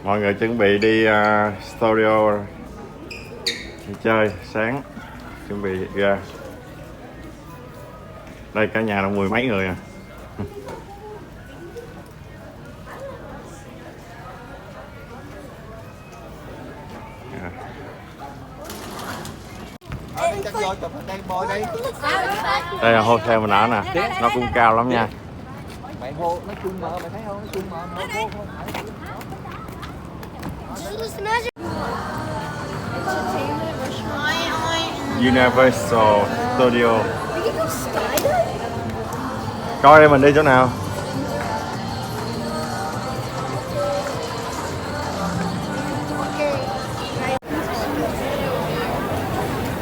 Mọi người chuẩn bị đi studio đi chơi sáng, chuẩn bị ra. Đây cả nhà là 10 mấy người à. Đây là hotel mình ở nè, nó cũng cao lắm nha. Mày hô, nó chung mờ, mày thấy không? Nó chung mờ, hô. Universal Studio. Coi đây mình đi chỗ nào?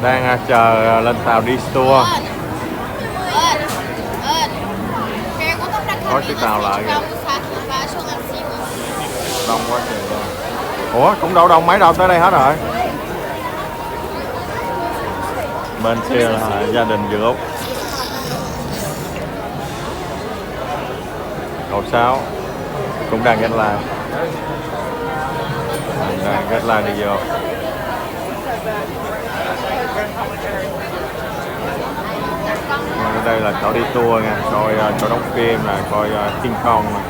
Đang chờ lên tàu đi tour. Có chiếc tàu lại kìa. Đông quá trời luôn. Ủa cũng đâu đông mấy đâu, tới đây hết rồi. Bên kia là gia đình Dược Úc. Cậu Sáu cũng đang kết live. Đang kết live đi vô. Ở đây là chỗ đi tour nha, coi chỗ đóng phim nè, coi King Kong nè.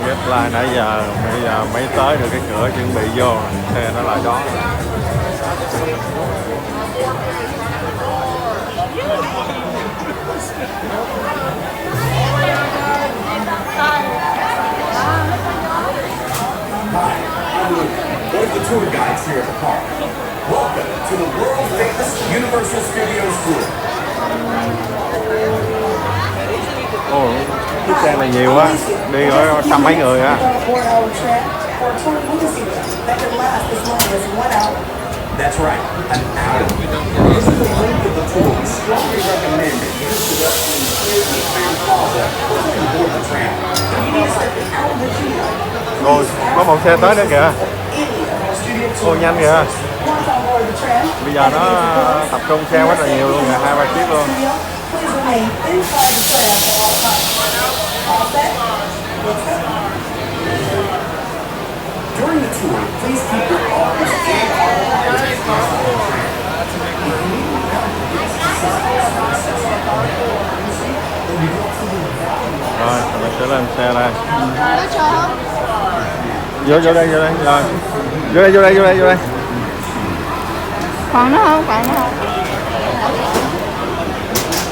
Kết live nãy giờ, bây giờ mới tới được cái cửa chuẩn bị vô, xe nó lại đó. One of the tour guides here at the park. Welcome to the world famous Universal Studios tour. Ồ, cái xe này nhiều quá, đi ở trăm mấy người á. That's right, an hour. This is the length of the tour. We strongly recommend that you use the restroom here in the Crown Plaza or you can board the tram. You need to set the hour that you like. Rồi, có một xe tới nữa kìa. Ồ, nhanh kìa. Bây giờ nó tập trung xe rất là nhiều luôn, 2-3 chiếc luôn. During the tour, please keep your arms and Rồi, mình sẽ lên xe đây. Vô đây, rồi. Vô đây. Còn nó không?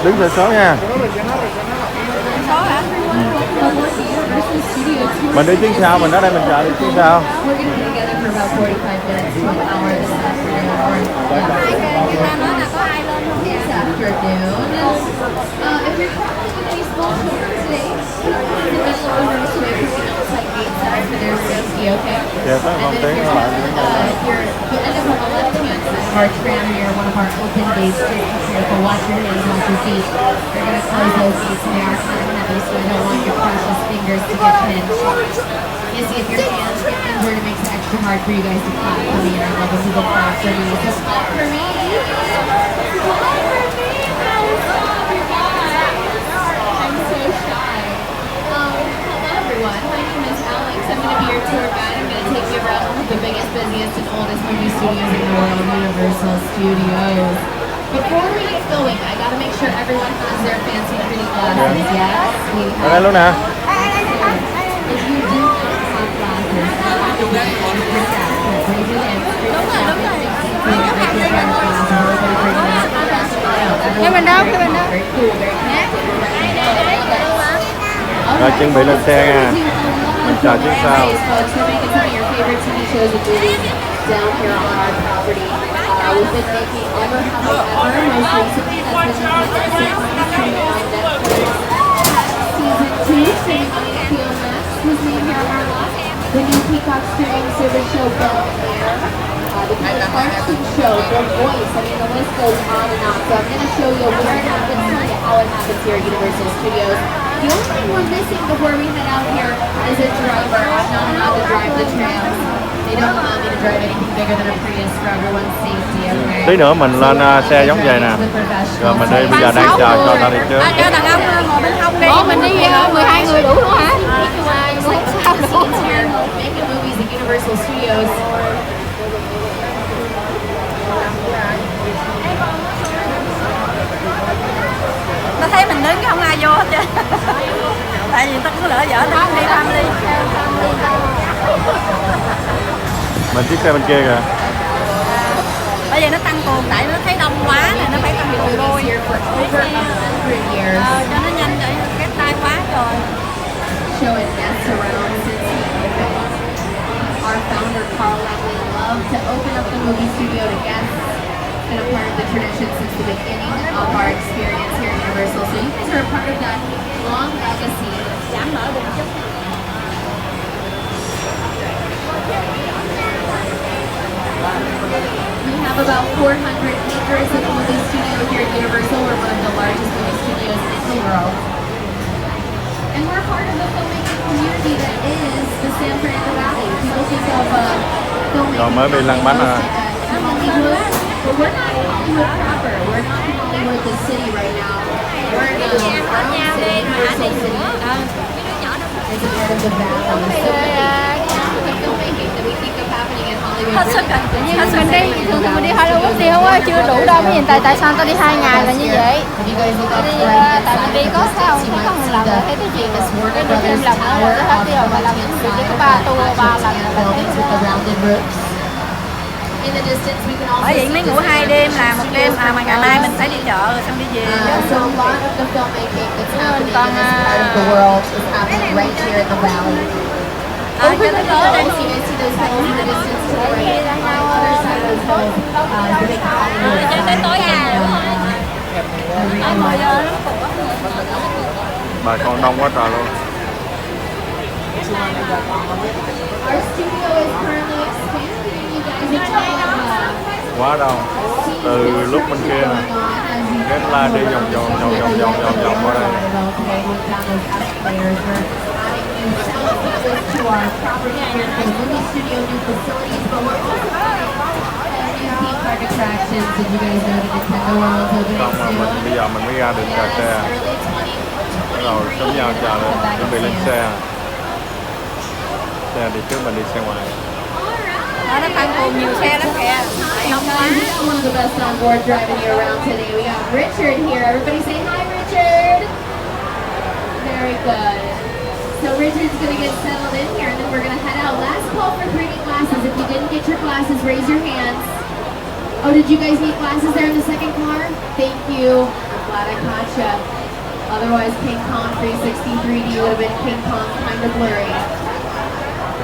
Đứng về số nha. Số hả? Mình đi chuyến sau, mình ở đây mình chờ đi chuyến sau. Yeah, that's one thing. Our tram near one of our open gates. Just be careful. Watch your hands, watch your feet. They're going to close those gates and they are kind of heavy, so I don't want your precious fingers to get pinched. You see, if your hands get injured, it makes it extra hard for you guys to clap for me, and I love when people clap for me. So clap for me. I'm so shy. Hello everyone. My name is Alex. I'm going to be your tour guide. I'm going to take you around one of the biggest, busiest, and oldest movie studios in the world, Universal Studios. Before we get going, I got to make sure everyone has their fancy pretty glasses. Yes, we have. Ở đây luôn nè. If you do not have glasses, you have to be super sad. Raise your hands. Cái bên đâu? Rồi chuẩn bị lên xe nha. Mình chờ chuyến sau. Down here on our property. We've been making Ever However. Most recently, that's been on Netflix. Season 2, streaming on HBO Max, was made here on our lot. The new Peacock streaming service show Bel Air. The Kelly Clarkson show, The Voice. I mean, the list goes on and on. So I'm going to show you where it happens, tell you how it happens here at Universal Studios. The only thing we're missing before we head out here is a driver. I'm not allowed to drive the trams. They don't allow me drive anything bigger than a Prius for everyone's safety, okay? Tí nữa mình lên xe giống vậy nè. Rồi mình đi, bây giờ đang chờ cho ta đi trước. Cho đàn ông ngồi bên hông đi. Mình đi 12 người đủ luôn hả? Sao đủ? Making movies at Universal Studios. Nó thấy mình đứng không ai vô hết trơn. Tại vì tao cứ lỡ dở tao đi family. Mình chiếc xe bên kia kìa. Bây giờ nó tăng cuồng tại nó thấy đông quá nên nó phải tăng cuồng đôi. Cho nó nhanh để cái tay quá rồi. Showing guests around since he opened. Our founder Carl Langley loved to open up the movie studio to guests. Been a part of the tradition since the beginning of our experience here at Universal. So you guys are a part of that long legacy. Giảm mỡ bụng chút. We have about 400 acres of movie studio here at Universal. We're one of the largest movie studios in the world. And we're part of the filmmaking community that is the San Fernando Valley. People think of filmmaking. Rồi mới bị lăn bánh à. Hollywood, but we're not Hollywood proper. We're not Hollywood, the city right now. We're in our own city, Universal City. It's a part of the valley. So the filmmaking that we think of happening in Hollywood. Hết sức rồi. Hết sức. Mình đi Hollywood thì không có chưa đủ đâu. Mới nhìn tại sao tao đi 2 ngày là như vậy? Tại mình đi có sao không có một lần là thấy cái chuyện cái được thêm lần nữa rồi hết đi rồi và làm những việc đi có 3 tour 3 lần là In the distance, we can also bởi vậy mới ngủ 2 đêm là 1 đêm mà ngày mai mình phải đi chợ rồi xong đi về. So a lot of the filmmaking that's happening in this part of the world is happening right here in the valley. Over the hills, you guys see those hills in the distance to the right. On the other side of those hills, the big Hollywood Cho tới tối à đúng rồi. Tới 10 giờ lắm. Bà con đông quá trời luôn. Our studio is currently expanding. You guys are trying Quá đông. Từ lúc bên kia nè. Cái la đi vòng qua đây. To our property here for the movie studio, new facilities, but we're also adding new theme park attractions. Did you guys know the Nintendo World opening Xong rồi soon? bây giờ mình mới ra được cà xe. Rồi sớm nhau chờ lên, chuẩn bị lên xe. Xe đi trước mình đi xe ngoài. Nó tăng cuồng nhiều xe lắm kìa. Đông quá. One of the best on board driving you around today. We got Richard here. Everybody say hi, Richard. Very good. So Richard's going to get settled in here, and then we're going to head out. Last call for 3D glasses. If you didn't get your glasses, raise your hands. Oh, did you guys need glasses there in the second car? Thank you. I'm glad I caught you. Otherwise, King Kong 360 3D would have been King Kong kind of blurry.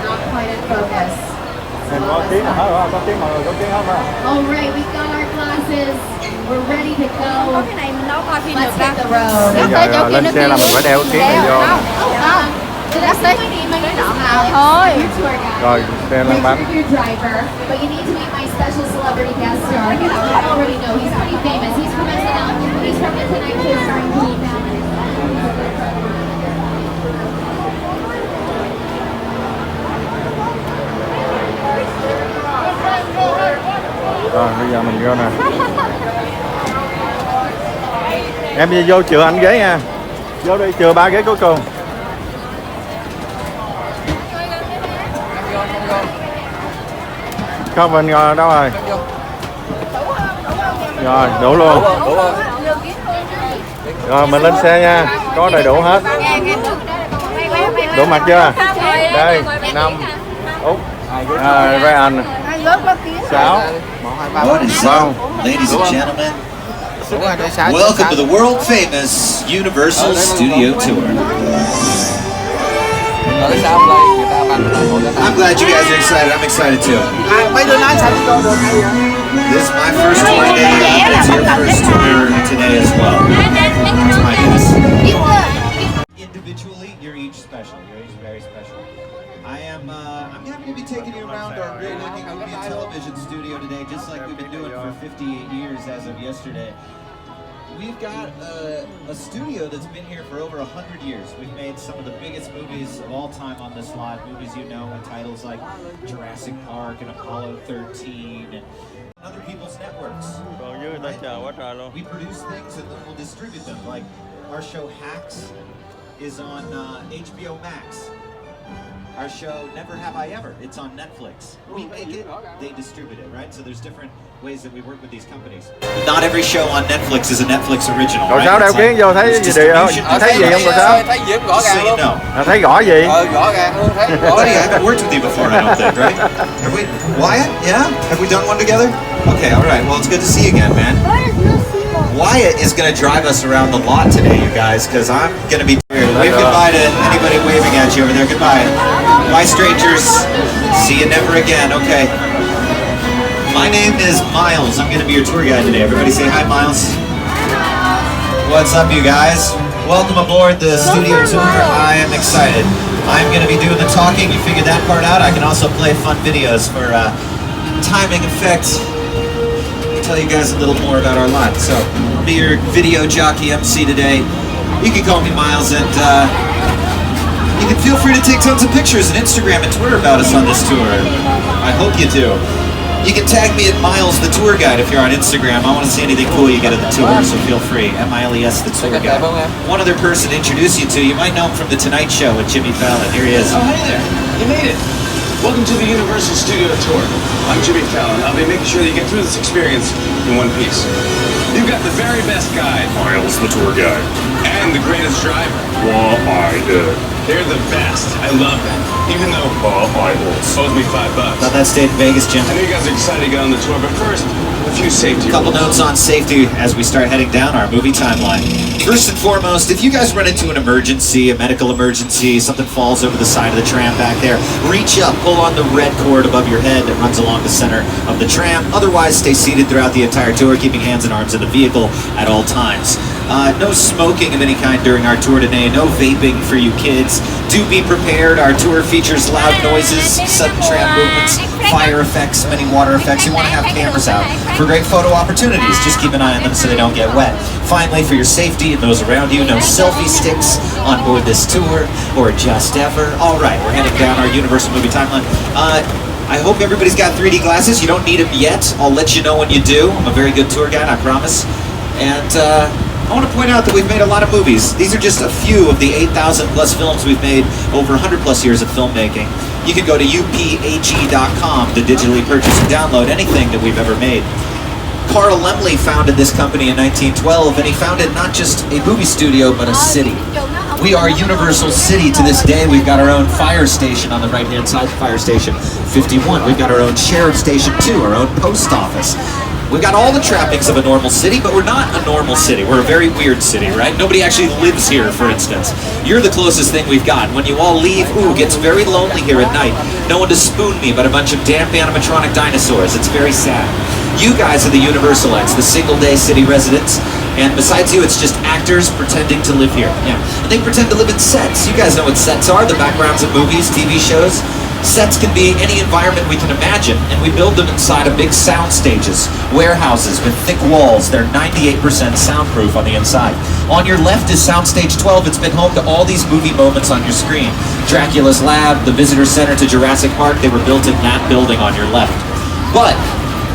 Not quite in focus. Có tiếng hả? Có tiếng mọi người, có tiếng không ạ? All right, we got our glasses. We're ready to go. Có cái này mình đâu coi phim được Let's đâu. hit the road. Bây giờ lên xe là mình phải đeo tiếng này vô. Không. Nó tới cái đoạn nào thôi. Rồi xe lăn bánh. Richard, your driver, but you need to meet my special celebrity guest star. You already know he's pretty famous. He's from SNL. He's from the Tonight Show starring Jimmy Fallon. Rồi bây giờ mình vô nè. Em đi vô chừa anh ghế nha. Vô đi chừa 3 ghế cuối cùng. Không mình ngồi đâu rồi? Rồi đủ luôn. Rồi mình lên xe nha. Có đầy đủ hết. Đủ mặt chưa? Đây 5 Úc Ryan 6 What is up, ladies and gentlemen? Welcome to the world famous Universal Studio Tour. I'm glad you guys are excited. I'm excited too. This is my first tour today. It's your first tour today as well. It's my guess. Individually, you're each special. You're each very special. I'm happy to be taking you around our great looking movie and television studio today, just like we've been doing for 58 years as of yesterday. We've got a studio that's been here for over 100 years. We've made some of the biggest movies of all time on this lot. Movies you know, with titles like Jurassic Park and Apollo 13 and other people's networks. Còn dưới người ta chờ quá trời luôn. We produce things and then we'll distribute them. Like our show Hacks is on HBO Max. Our show Never Have I Ever, it's on Netflix. We make it, they distribute it, right? So there's different ways that we work with these companies. Not every show on Netflix is a Netflix original. Rồi right? sao đeo kiến vô thấy gì không? Thấy gì không rồi sao? Thấy gì rõ ràng luôn. Thấy rõ gì? Rõ ràng luôn, thấy rõ Buddy, I ràng. haven't worked with you before, I don't think, right? Have we, Wyatt? Yeah? Have we done one together? Okay, all right. Well, it's good to see you again, man. Wyatt is going to drive us around the lot today, you guys, because I'm going to be tired. Wave goodbye to anybody waving at you over there. Goodbye. Bye, strangers. See you never again. Okay. My name is Miles. I'm going to be your tour guide today. Everybody say hi, Miles. What's up, you guys? Welcome aboard the studio tour. I am excited. I'm going to be doing the talking. You figured that part out. I can also play fun videos for timing effects. Tell you guys a little more about our lot. So, I'll be your video jockey MC today. You can call me Miles, and you can feel free to take tons of pictures and Instagram and Twitter about us on this tour. I hope you do. You can tag me at Miles the Tour Guide if you're on Instagram. I want to see anything cool you get at the tour, so feel free. M-I-L-E-S the Tour Guide. One other person to introduce you to, you might know him from The Tonight Show with Jimmy Fallon. Here he is. Oh, hey there. You made it. Welcome to the Universal Studio Tour. I'm Jimmy Fallon. I'll be making sure that you get through this experience in one piece. You've got the very best guide, Miles the Tour Guide. and the greatest driver. Wyatt. They're the best. I love them. Even though Miles. owes me $5. Thought that stayed in Vegas, Jim. I know you guys are excited to get on the tour, but first, a few safety A couple rules. notes on safety as we start heading down our movie timeline. First and foremost, if you guys run into an emergency, a medical emergency, something falls over the side of the tram back there, reach up, pull on the red cord above your head that runs along the center of the tram. Otherwise, stay seated throughout the entire tour, keeping hands and arms in the vehicle at all times. No smoking of any kind during our tour today. No vaping for you kids. Do be prepared. Our tour features loud noises, sudden tram movements, fire effects, many water effects. You want to have cameras out for great photo opportunities. Just keep an eye on them so they don't get wet. Finally, for your safety and those around you, no selfie sticks on board this tour or just ever. All right, we're heading down our Universal movie timeline. I hope everybody's got 3D glasses. You don't need them yet. I'll let you know when you do. I'm a very good tour guide, I promise. And I want to point out that we've made a lot of movies. These are just a few of the 8,000 plus films we've made over 100 plus years of filmmaking. You can go to uphe.com to digitally purchase and download anything that we've ever made. Carl Laemmle founded this company in 1912, and he founded not just a movie studio, but a city. We are Universal City to this day. We've got our own fire station on the right-hand side, Fire Station 51. We've got our own sheriff station too, our own post office. We've got all the trappings of a normal city, but we're not a normal city. We're a very weird city, right? Nobody actually lives here, for instance. You're the closest thing we've got. When you all leave, ooh, it gets very lonely here at night. No one to spoon me but a bunch of damp animatronic dinosaurs. It's very sad. You guys are the Universalites, the single-day city residents. And besides you, it's just actors pretending to live here. Yeah, and they pretend to live in sets. You guys know what sets are, the backgrounds of movies, TV shows. Sets can be any environment we can imagine, and we build them inside of big sound stages, warehouses with thick walls. They're 98% soundproof on the inside. On your left is Soundstage 12. It's been home to all these movie moments on your screen. Dracula's Lab, the Visitor Center to Jurassic Park, they were built in that building on your left. But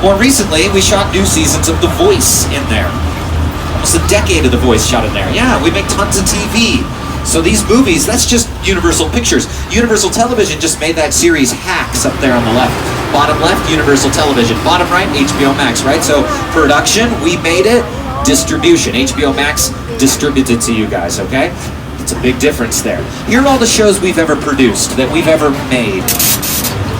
more recently, we shot new seasons of The Voice in there. Almost a decade of The Voice shot in there. Yeah, we make tons of TV. So these movies, that's just Universal Pictures. Universal Television just made that series Hacks up there on the left. Bottom left, Universal Television. Bottom right, HBO Max, right? So production, we made it. Distribution, HBO Max distributed to you guys, okay? It's a big difference there. Here are all the shows we've ever produced, that we've ever made.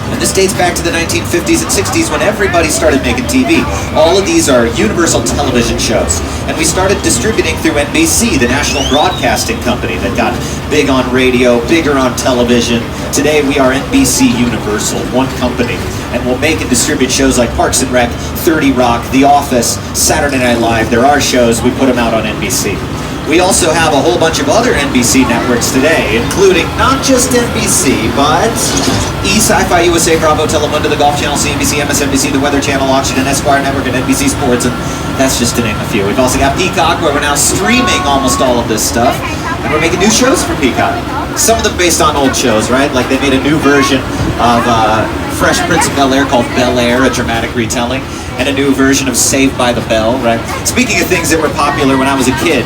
And this dates back to the 1950s and 60s when everybody started making TV. All of these are Universal Television shows. And we started distributing through NBC, the national broadcasting company that got big on radio, bigger on television. Today we are NBC Universal, one company. And we'll make and distribute shows like Parks and Rec, 30 Rock, The Office, Saturday Night Live. There are shows, we put them out on NBC. We also have a whole bunch of other NBC networks today, including not just NBC, but E! Sci-Fi USA, Bravo, Telemundo, the Golf Channel, CNBC, MSNBC, the Weather Channel, Oxygen, Esquire Network, and NBC Sports. And That's just to name a few. We've also got Peacock, where we're now streaming almost all of this stuff, and we're making new shows for Peacock. Some of them based on old shows, right? Like they made a new version of Fresh Prince of Bel-Air called Bel-Air, a dramatic retelling, and a new version of Saved by the Bell, right? Speaking of things that were popular when I was a kid,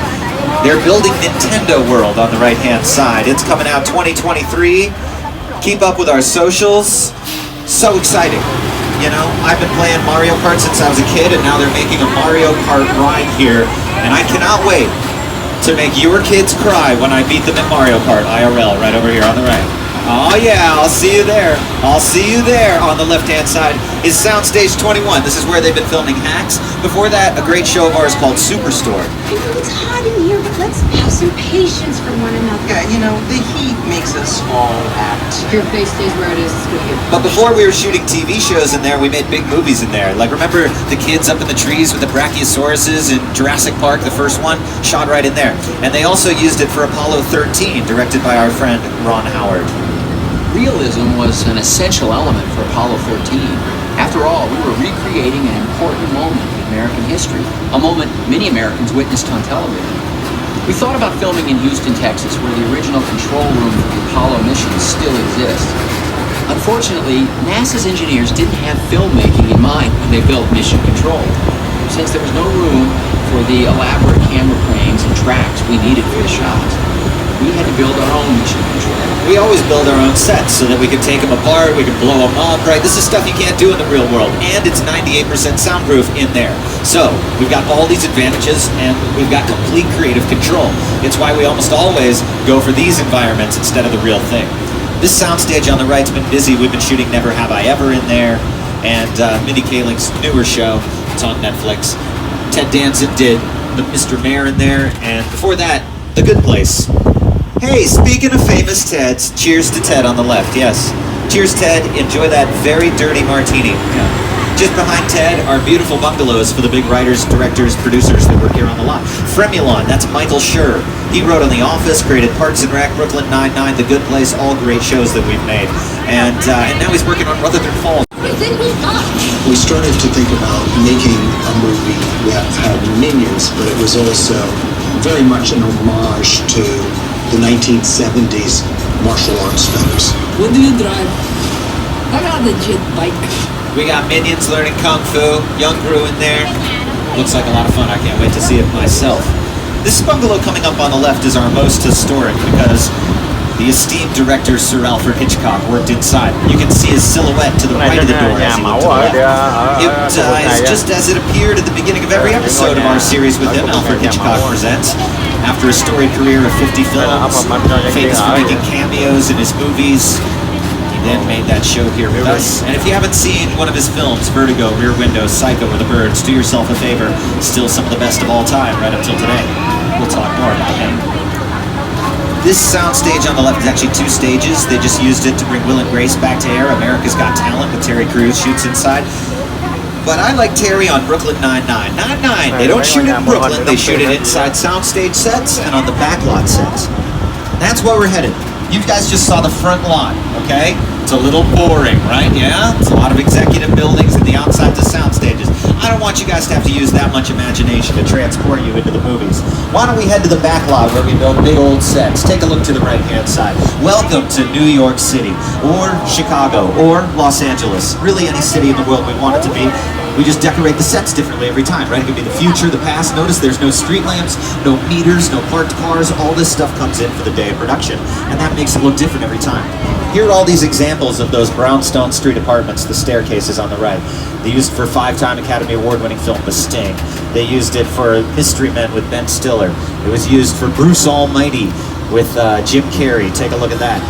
they're building Nintendo World on the right-hand side. It's coming out 2023. Keep up with our socials. So exciting. You know, I've been playing Mario Kart since I was a kid, and now they're making a Mario Kart ride here, and I cannot wait to make your kids cry when I beat them at Mario Kart IRL, right over here on the right. Oh yeah, I'll see you there. I'll see you there. On the left-hand side is Soundstage 21. This is where they've been filming Hacks. Before that, a great show of ours called Superstore. I know it's hot in here, but let's have some patience for one another. Yeah, you know, the heat makes us all act. Your face stays where it is. It's good. But before we were shooting TV shows in there, we made big movies in there. Like, remember the kids up in the trees with the brachiosauruses in Jurassic Park, the first one? Shot right in there. And they also used it for Apollo 13, directed by our friend Ron Howard. Realism was an essential element for Apollo 13. After all, we were recreating an important moment in American history, a moment many Americans witnessed on television. We thought about filming in Houston, Texas, where the original control room for the Apollo missions still exists. Unfortunately, NASA's engineers didn't have filmmaking in mind when they built Mission Control. Since there was no room for the elaborate camera planes and tracks we needed for the shots, we had to build our own Mission Control. We always build our own sets so that we can take them apart, we can blow them up, right? This is stuff you can't do in the real world, and it's 98% soundproof in there. So, we've got all these advantages, and we've got complete creative control. It's why we almost always go for these environments instead of the real thing. This soundstage on the right's been busy. We've been shooting Never Have I Ever in there, and Mindy Kaling's newer show. It's on Netflix. Ted Danson did the Mr. Mayor in there, and before that, The Good Place. Hey, speaking of famous Teds, cheers to Ted on the left, yes. Cheers, Ted. Enjoy that very dirty martini. Yeah. Just behind Ted are beautiful bungalows for the big writers, directors, producers that work here on the lot. Fremulon, that's Michael Schur. He wrote on The Office, created Parks and Rec, Brooklyn Nine-Nine, The Good Place, all great shows that we've made. And now he's working on Rutherford Falls. We started to think about making a movie that had minions, but it was also very much an homage to the 1970s martial arts films. What do you drive? I got a jet bike. We got minions learning Kung Fu, young crew in there. Looks like a lot of fun. I can't wait to see it myself. This bungalow coming up on the left is our most historic because the esteemed director Sir Alfred Hitchcock worked inside. You can see his silhouette to the right of the door as you look to the left. It is just as it appeared at the beginning of every episode of our series with him, Alfred Hitchcock Presents. After a storied career of 50 films, famous for making cameos in his movies, he then made that show here with us. And if you haven't seen one of his films, Vertigo, Rear Window, Psycho, or The Birds, do yourself a favor. Still some of the best of all time, right up till today. We'll talk more about him. This soundstage on the left is actually 2 stages. They just used it to bring Will and Grace back to air. America's Got Talent with Terry Crews shoots inside. But I like Terry on Brooklyn Nine-Nine. They don't shoot it in Brooklyn, they shoot it inside soundstage sets and on the backlot sets. That's where we're headed. You guys just saw the front lot, okay? It's a little boring, right? Yeah? It's a lot of executive buildings and the outsides of sound stages. I don't want you guys to have to use that much imagination to transport you into the movies. Why don't we head to the back lot where we build big old sets? Take a look to the right-hand side. Welcome to New York City, or Chicago, or Los Angeles. Really any city in the world we want it to be. We just decorate the sets differently every time, right? It could be the future, the past. Notice there's no street lamps, no meters, no parked cars. All this stuff comes in for the day of production, and that makes it look different every time. Here are all these examples of those brownstone street apartments, the staircases on the right. They used it for 5-time Academy Award-winning film The Sting. They used it for Mystery Men with Ben Stiller. It was used for Bruce Almighty with Jim Carrey. Take a look at that.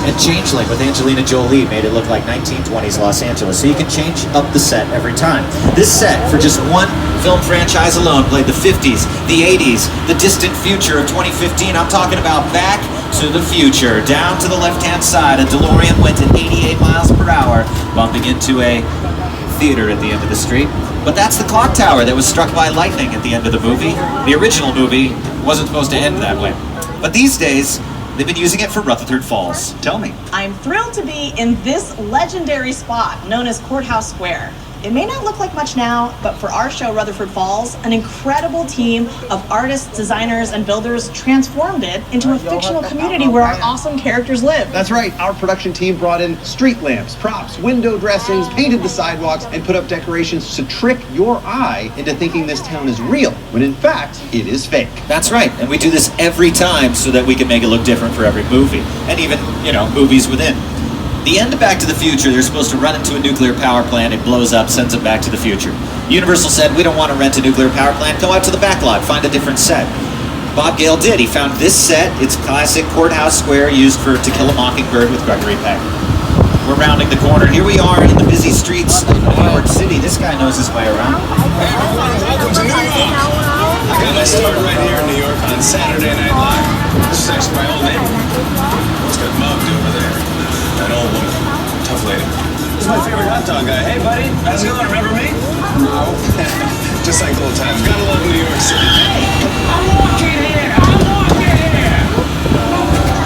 And Changeling with Angelina Jolie made it look like 1920s Los Angeles. So you can change up the set every time. This set, for just one film franchise alone, played the 50s, the 80s, the distant future of 2015. I'm talking about Back to the Future. Down to the left-hand side, a DeLorean went at 88 miles per hour, bumping into a theater at the end of the street. But that's the clock tower that was struck by lightning at the end of the movie. The original movie wasn't supposed to end that way. But these days, they've been using it for Rutherford Falls. Tell me. I'm thrilled to be in this legendary spot known as Courthouse Square. It may not look like much now, but for our show, Rutherford Falls, an incredible team of artists, designers, and builders transformed it into a fictional community where our awesome characters live. That's right. Our production team brought in street lamps, props, window dressings, painted the sidewalks, and put up decorations to trick your eye into thinking this town is real, when in fact, it is fake. That's right, and we do this every time so that we can make it look different for every movie, and even, movies within. The end of Back to the Future, they're supposed to run into a nuclear power plant, it blows up, sends them back to the future. Universal said, we don't want to rent a nuclear power plant, go out to the back lot, find a different set. Bob Gale did. He found this set. It's classic courthouse square used for To Kill a Mockingbird with Gregory Peck. We're rounding the corner. Here we are in the busy streets of New York City. This guy knows his way around. Hey everyone, welcome to New York. I got my start right here in New York on Saturday Night Live. This is actually my old neighborhood. It's got mugged over there. An old woman. Tough lady. This is my favorite hot dog guy. Hey buddy, how's it going? Remember me? No. Just like old times. Gotta love New York City. Hey, I'm walking here.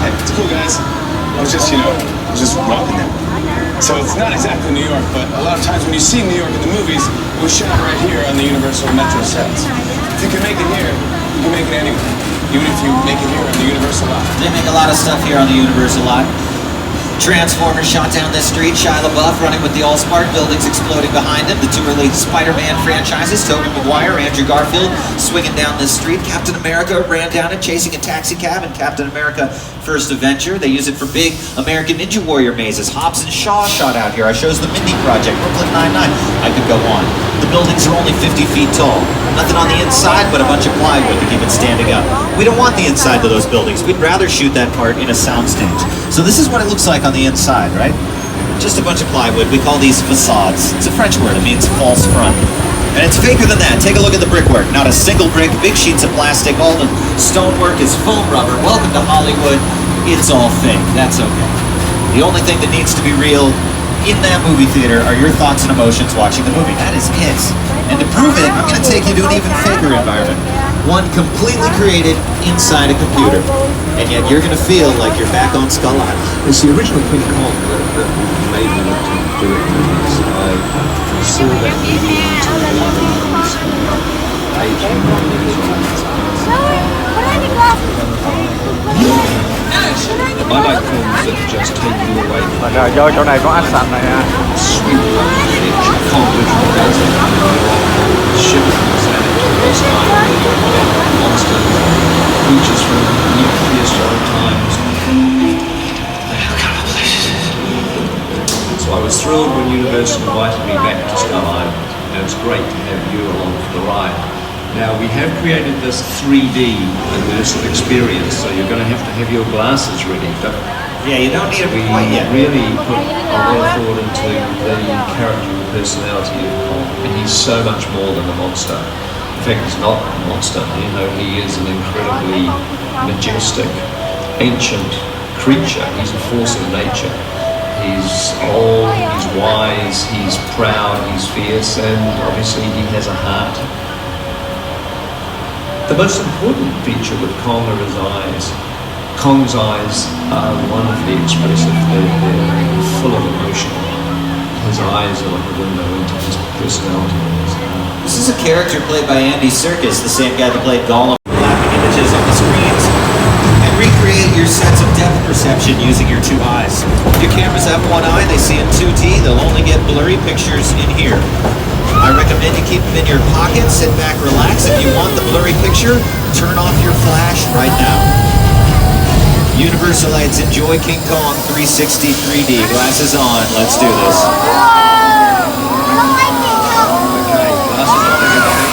Hey, it's cool guys. I was just walking there. So it's not exactly New York, but a lot of times when you see New York in the movies, it was shot right here on the Universal Metro sets. If you can make it here, you can make it anywhere. Even if you make it here on the Universal lot. They make a lot of stuff here on the Universal lot. Transformers shot down this street, Shia LaBeouf running with the Allspark, buildings exploding behind him, the two early Spider-Man franchises, Tobey Maguire, Andrew Garfield, swinging down this street, Captain America ran down it, chasing a taxi cab, and Captain America First Avenger. They use it for big American Ninja Warrior mazes. Hobbs and Shaw shot out here. I shows the Mindy Project, Brooklyn Nine-Nine. I could go on. The buildings are only 50 feet tall. Nothing on the inside but a bunch of plywood to keep it standing up. We don't want the inside of those buildings. We'd rather shoot that part in a soundstage. So this is what it looks like on the inside, right? Just a bunch of plywood. We call these facades. It's a French word. It means false front. And it's faker than that. Take a look at the brickwork. Not a single brick, big sheets of plastic. All the stonework is foam rubber. Welcome to Hollywood. It's all fake. That's okay. The only thing that needs to be real in that movie theater are your thoughts and emotions watching the movie. That is it. And to prove it, I'm going to take you to an even faker environment. One completely created inside a computer. And yet you're going to feel like you're back on Skull Island. It's the original King Kong that made me want to do it. I saw that video on I like films that just take you away. Do chỗ này có ách sạch này nha. Sweet can't literally dance shivers and it monsters, creatures from prehistoric times. So I was thrilled when Universal invited me back to Skull Island. And it's great to have you along for the ride. Now we have created this 3D immersive experience, so you're going to have your glasses ready. But yeah, you don't need it quite yet. We really put a lot of thought into the character and personality of Kong, and he's so much more than a monster. In fact, he's not a monster. He is an incredibly majestic, ancient creature. He's a force of nature. He's old, he's wise, he's proud, he's fierce, and obviously he has a heart. The most important feature with Kong are his eyes. Kong's eyes are wonderfully expressive. They're full of emotion. His eyes are like a window into his personality. This is a character played by Andy Serkis, the same guy that played Gollum. Laughing images on the screens. And recreate your sense of depth perception using your two eyes. If your cameras have one eye, they see in 2D, they'll only get blurry pictures in here. I recommend you keep them in your pocket, sit back, relax. If you want the blurry picture, turn off your flash right now. Universalites, enjoy King Kong 360 3D. Glasses on, let's do this. Okay, glasses on everybody.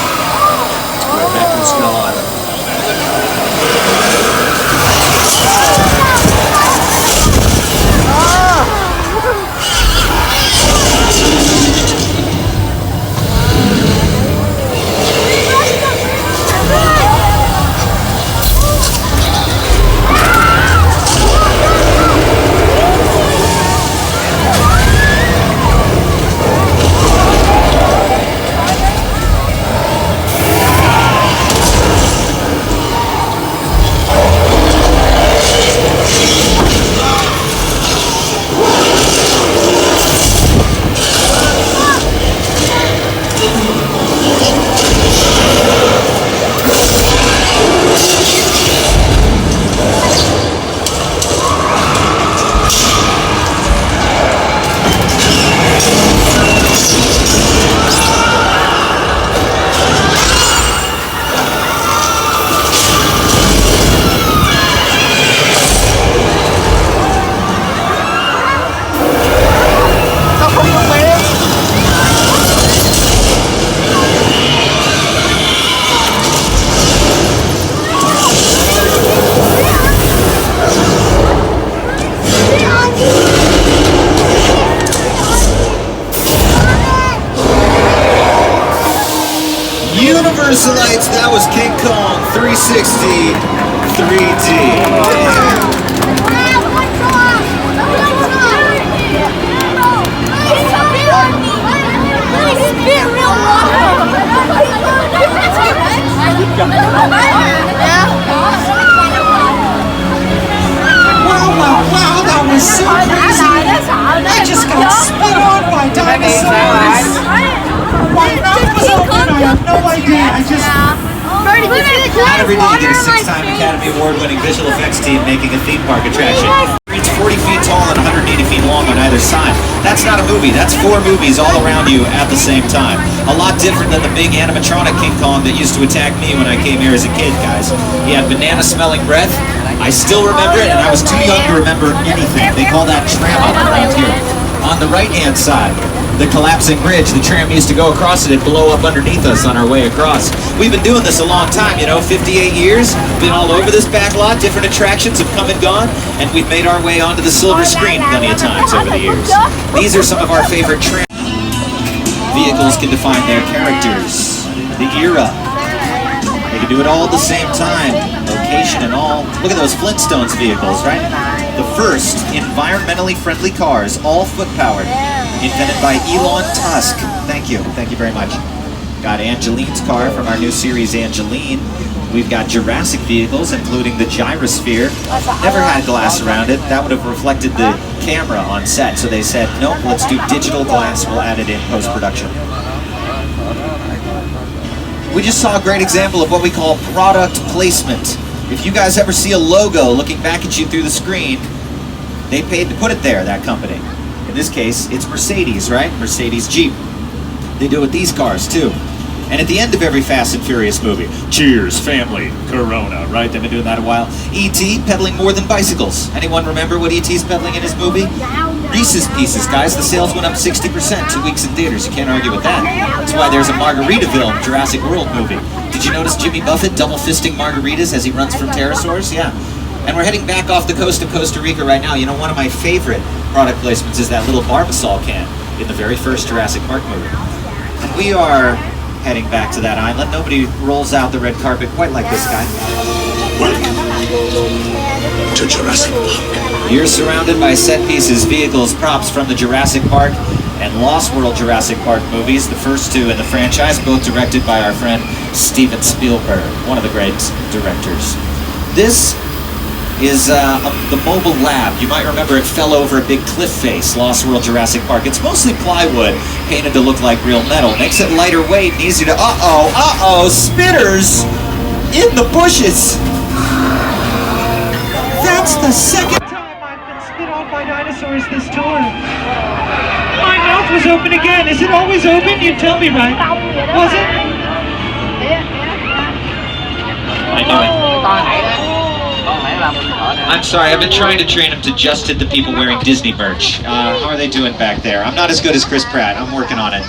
We're back in Skull Island. Universalites, that was King Kong 360 3D. Wow, that was so crazy. I just got spit on by dinosaurs. My mouth was open, I have no idea. Not every day you get a 6-time Academy Award-winning visual effects team making a theme park attraction. It's 40 feet tall and 180 feet long on either side. That's not a movie, that's 4 movies all around you at the same time. A lot different than the big animatronic King Kong that used to attack me when I came here as a kid, guys. He had banana-smelling breath. I still remember it, and I was too young to remember anything. They call that tram up around here. On the right-hand side, the collapsing bridge, the tram used to go across it and blow up underneath us on our way across. We've been doing this a long time, 58 years, been all over this back lot, different attractions have come and gone, and we've made our way onto the silver screen plenty of times over the years. These are some of our favorite tram vehicles can define their characters, the era. They can do it all at the same time, location and all. Look at those Flintstones vehicles, right? The first environmentally friendly cars, all foot-powered, invented by Elon Musk. Thank you very much. Got Angeline's car from our new series, Angeline. We've got Jurassic vehicles, including the gyrosphere. Never had glass around it. That would have reflected the camera on set, so they said, nope, let's do digital glass, we'll add it in post-production. We just saw a great example of what we call product placement. If you guys ever see a logo looking back at you through the screen, they paid to put it there, that company. In this case, it's Mercedes, right? Mercedes Jeep. They do it with these cars, too. And at the end of every Fast and Furious movie, cheers, family, Corona, right? They've been doing that a while. E.T. peddling more than bicycles. Anyone remember what E.T.'s peddling in his movie? Reese's Pieces, guys. The sales went up 60%, 2 weeks in theaters. You can't argue with that. That's why there's a Margaritaville Jurassic World movie. Did you notice Jimmy Buffett double fisting margaritas as he runs from pterosaurs? Yeah. And we're heading back off the coast of Costa Rica right now. One of my favorite product placements is that little Barbasol can in the very first Jurassic Park movie. And we are heading back to that island. Nobody rolls out the red carpet quite like this guy. Welcome to Jurassic Park. You're surrounded by set pieces, vehicles, props from the Jurassic Park and Lost World Jurassic Park movies, the first 2 in the franchise, both directed by our friend Steven Spielberg, one of the great directors. This is the mobile lab. You might remember it fell over a big cliff face, Lost World Jurassic Park. It's mostly plywood, painted to look like real metal. Makes it lighter weight and easy to, spitters in the bushes. That's the second time I've been spit on by dinosaurs this tour. My mouth was open again. Is it always open? You tell me, right? Was it? I know it. I'm sorry, I've been trying to train him to just hit the people wearing Disney merch. How are they doing back there? I'm not as good as Chris Pratt. I'm working on it.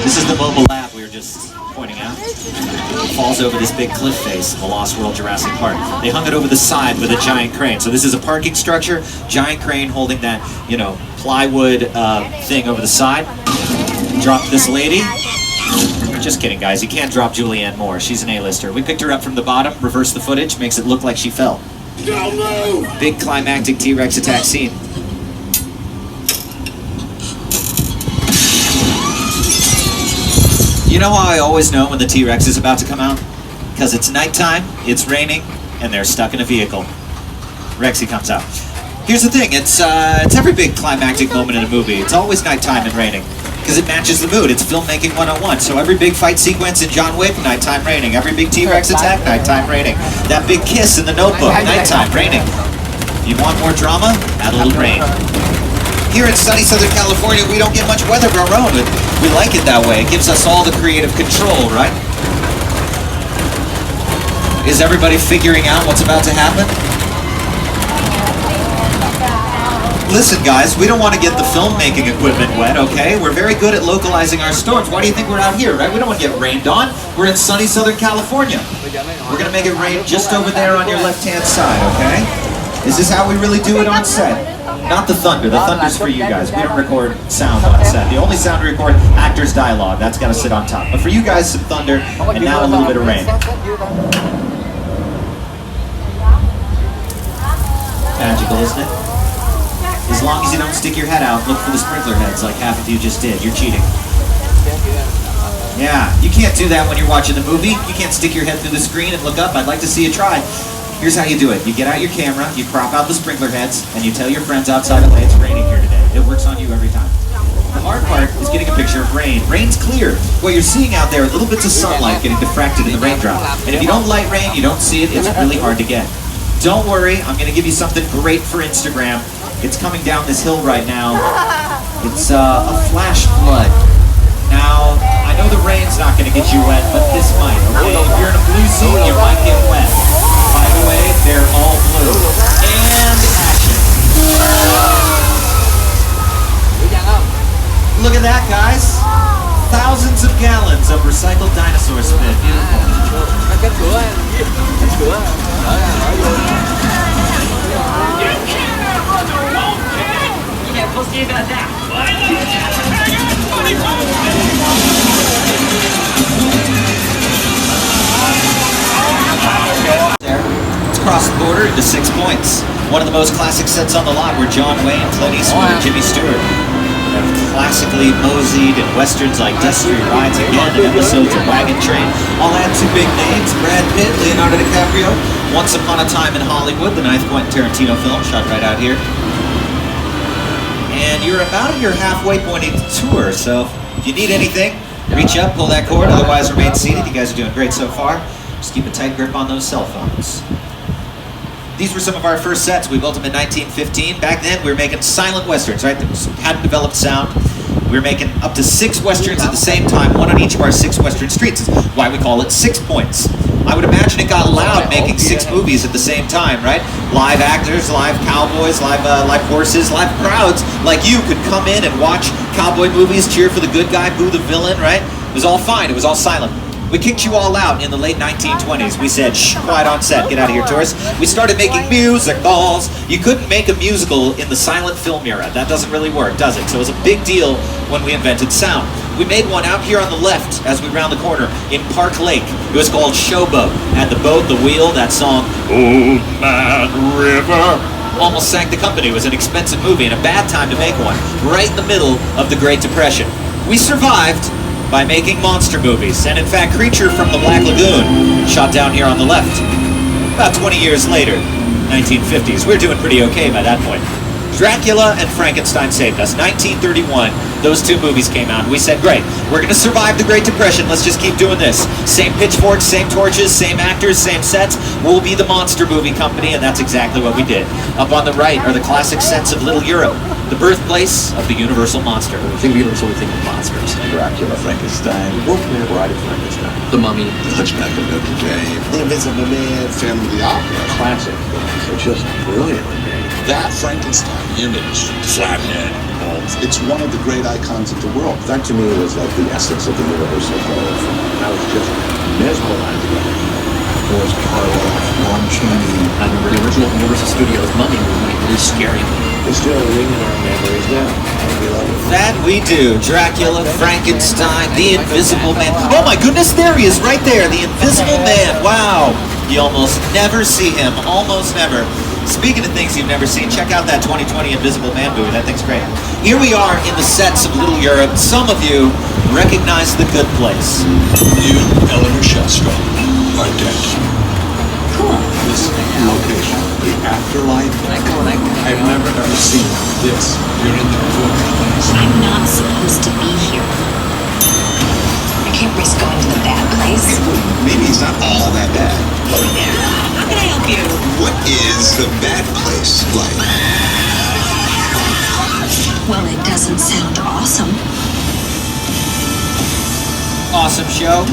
This is the mobile lab we were just pointing out. It falls over this big cliff face in the Lost World Jurassic Park. They hung it over the side with a giant crane. So this is a parking structure, giant crane holding that, plywood thing over the side. Dropped this lady. Just kidding, guys. You can't drop Julianne Moore. She's an A-lister. We picked her up from the bottom, reversed the footage, makes it look like she fell. Big climactic T-Rex attack scene. You know how I always know when the T-Rex is about to come out? Because it's nighttime, it's raining, and they're stuck in a vehicle. Rexy comes out. Here's the thing, it's every big climactic moment in a movie. It's always nighttime and raining. Because it matches the mood. It's filmmaking 101. So every big fight sequence in John Wick, nighttime raining. Every big T-Rex attack, nighttime raining. That big kiss in The Notebook, nighttime raining. If you want more drama, add a little rain. Here in sunny Southern California, we don't get much weather of our own, but we like it that way. It gives us all the creative control, right? Is everybody figuring out what's about to happen? Listen, guys, we don't want to get the filmmaking equipment wet, okay? We're very good at localizing our storms. Why do you think we're out here, right? We don't want to get rained on. We're in sunny Southern California. We're going to make it rain just over there on your left-hand side, okay? Is this how we really do it on set? Not the thunder. The thunder's for you guys. We don't record sound on set. The only sound we record, actors' dialogue. That's got to sit on top. But for you guys, some thunder, and now a little bit of rain. Magical, isn't it? As long as you don't stick your head out, look for the sprinkler heads like half of you just did. You're cheating. Yeah, you can't do that when you're watching the movie. You can't stick your head through the screen and look up. I'd like to see you try. Here's how you do it. You get out your camera, you crop out the sprinkler heads, and you tell your friends outside, hey, it's raining here today. It works on you every time. The hard part is getting a picture of rain. Rain's clear. What you're seeing out there are little bits of sunlight getting diffracted in the raindrop. And if you don't light rain, you don't see it, it's really hard to get. Don't worry, I'm going to give you something great for Instagram. It's coming down this hill right now. It's a flash flood. Now, I know the rain's not going to get you wet, but this might, okay? If you're in a blue suit, you might get wet. By the way, they're all blue. And action. Look at that, guys. Thousands of gallons of recycled dinosaur spit. Let's cross the border into 6 points. One of the most classic sets on the lot were John Wayne, Clint Eastwood, and Jimmy Stewart. Have classically moseyed in westerns like Death Street Rides Again and episodes of Wagon Train. I'll add two big names, Brad Pitt, Leonardo DiCaprio. Once Upon a Time in Hollywood, the 9th Quentin Tarantino film, shot right out here. And you're about at your halfway point in the tour, so if you need anything, reach up, pull that cord, otherwise remain seated. You guys are doing great so far. Just keep a tight grip on those cell phones. These were some of our first sets. We built them in 1915. Back then, we were making silent westerns, right? Hadn't developed sound. We were making up to 6 westerns at the same time, one on each of our 6 western streets. That's why we call it 6 points. I would imagine it got loud making 6 movies at the same time, right? Live actors, live cowboys, live horses, live crowds like you could come in and watch cowboy movies, cheer for the good guy, boo the villain, right? It was all fine. It was all silent. We kicked you all out in the late 1920s. We said, shh, quiet on set, get out of here, tourists. We started making musicals. You couldn't make a musical in the silent film era. That doesn't really work, does it? So it was a big deal when we invented sound. We made one out here on the left as we round the corner in Park Lake. It was called Showboat. Had the boat, the wheel, that song, Old Man River. Almost sank the company. It was an expensive movie and a bad time to make one. Right in the middle of the Great Depression. We survived by making monster movies, and in fact, Creature from the Black Lagoon, shot down here on the left. About 20 years later, 1950s, we're doing pretty okay by that point. Dracula and Frankenstein saved us. 1931, those 2 movies came out. We said, great, we're going to survive the Great Depression. Let's just keep doing this. Same pitchforks, same torches, same actors, same sets. We'll be the monster movie company, and that's exactly what we did. Up on the right are the classic sets of Little Europe, the birthplace of the Universal Monster. I think we think of monsters. Dracula, Frankenstein, Wolfman, Bride of Frankenstein, The Mummy, The Hunchback of Notre Dame, The Invisible Man, Phantom of the Opera. classic films. They're just brilliantly made. That Frankenstein image, flathead, bulbs, it's one of the great icons of the world. That to me was like the essence of the Universal horror film. I was just mesmerized by it. Boris Karloff, Lon Chaney. I remember the original Universal Studios Mummy was like really scary. It's still ringing in our memories now. And we love it. That we do. Dracula, Frankenstein, the Invisible Man. Oh my goodness, there he is right there. The Invisible Man. Wow. You almost never see him. Almost never. Speaking of things you've never seen, check out that 2020 Invisible Man movie. That thing's great. Here we are in the sets of Little Europe. Some of you recognize The Good Place. You, Eleanor Shellstrom, are dead. Cool. This location, the afterlife, I've never ever seen this. You're in the good place. I'm not supposed to be here. I can't risk going to the bad place. Maybe it's not all that bad. How can I help you? What is the bad place like? Well, it doesn't sound awesome. Awesome show.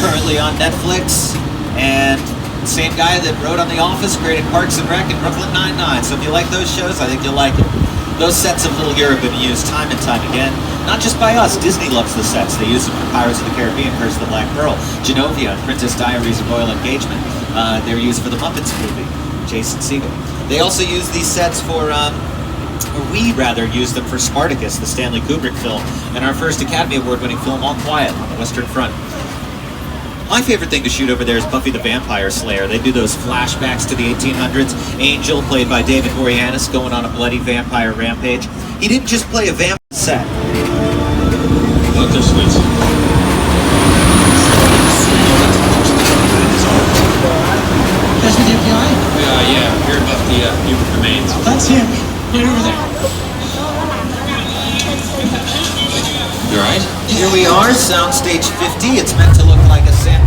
Currently on Netflix. And same guy that wrote on The Office, created Parks and Rec and Brooklyn Nine-Nine. So if you like those shows, I think you'll like it. Those sets of Little Europe have been used time and time again. Not just by us. Disney loves the sets. They use them for Pirates of the Caribbean, Curse of the Black Pearl, Genovia, and Princess Diaries of Royal Engagement. They're used for the Muppets movie, Jason Segel. They also use these sets for we rather used them for Spartacus, the Stanley Kubrick film, and our first Academy Award-winning film, All Quiet on the Western Front. My favorite thing to shoot over there is Buffy the Vampire Slayer. They do those flashbacks to the 1800s. Angel, played by David Boreanaz, going on a bloody vampire rampage. He didn't just play a vampire set. Not this one. That's with the FBI? Yeah, hear about the human remains. That's him. Right over there. You alright? Here we are, Soundstage 50. It's meant to look like a set.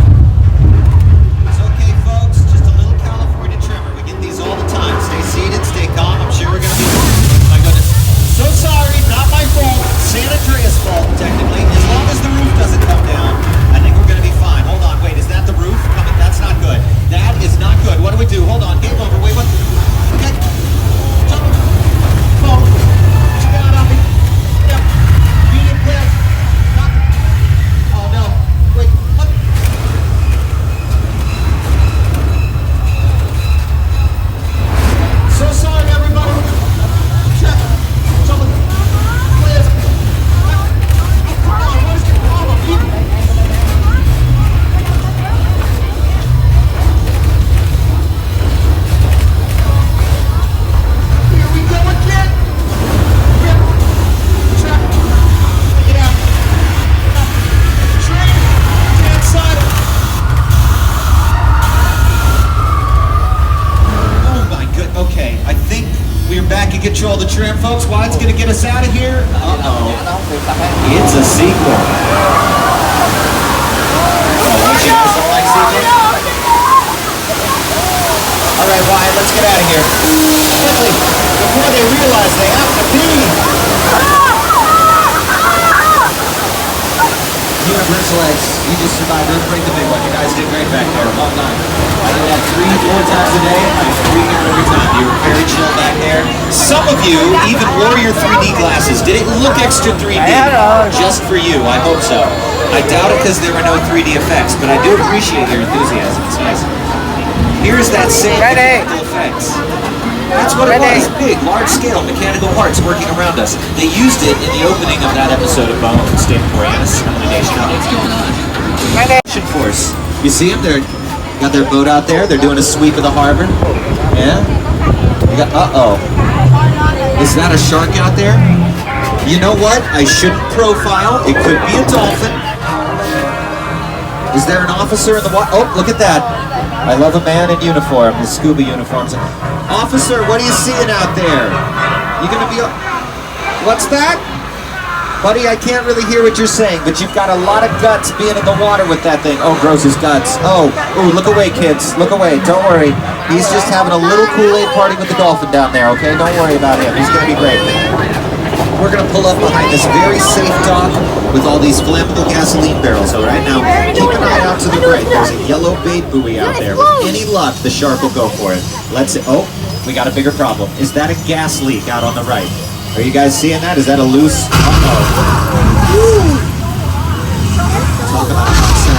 It's okay, folks. Just a little California tremor. We get these all the time. Stay seated, stay calm. I'm sure we're going to be... Oh my goodness. So sorry, not my fault. San Andreas' fault, technically. As long as the roof doesn't come down, I think we're going to be fine. Hold on, wait. Is that the roof? That's not good. That is not good. What do we do? Hold on. Game over. Wait, what? Okay. Jump. Phone. What you got on me? Yep. Medium clear. Oh no. Wait. What? So sorry, everybody. Check. Jump. Clear. Come on. What is the problem? Here we go again. Yep. Check. Yeah. Train. Hand side. Oh my good. Okay, I think we're back in control of the tram, folks. What's gonna get us out of here? Uh-oh. It's a sequel. Oh, don't you guys don't like sequels? All right, Wyatt, let's get out of here. Quickly, before they realize they have to pee. Universal X, you just survived Earthquake, the big one. You guys did great back there. Well done. I did that 3-4 times a day. I was freaking out every time. You were very chill back there. Some of you even wore your 3D glasses. Did it look extra 3D? Just for you, I hope so. I doubt it because there were no 3D effects, but I do appreciate your enthusiasm. It's nice. Here's that same mechanical effects. That's what it was. Big, large-scale mechanical parts working around us. They used it in the opening of that episode of Bones. David Boreanaz, Elimination. What's going on? Ocean Force. You see them? They're got their boat out there. They're doing a sweep of the harbor. Yeah. You got. Uh-oh. Is that a shark out there? You know what? I shouldn't profile. It could be a dolphin. Is there an officer in the water? Oh, look at that. I love a man in uniform, the scuba uniforms. Officer, what are you seeing out there? You gonna be... What's that? Buddy, I can't really hear what you're saying, but you've got a lot of guts being in the water with that thing. Oh, gross, his guts. Oh, ooh, look away, kids. Look away. Don't worry. He's just having a little Kool-Aid party with the dolphin down there, okay? Don't worry about him. He's gonna be great. We're gonna pull up behind this very safe dock with all these flammable gasoline barrels, all right? Now, keep an eye out to the right. There's a yellow bait buoy out there. With any luck, the shark will go for it. Let's see. Oh, we got a bigger problem. Is that a gas leak out on the right? Are you guys seeing that? Is that a loose? Uh-oh. Talk about hot set.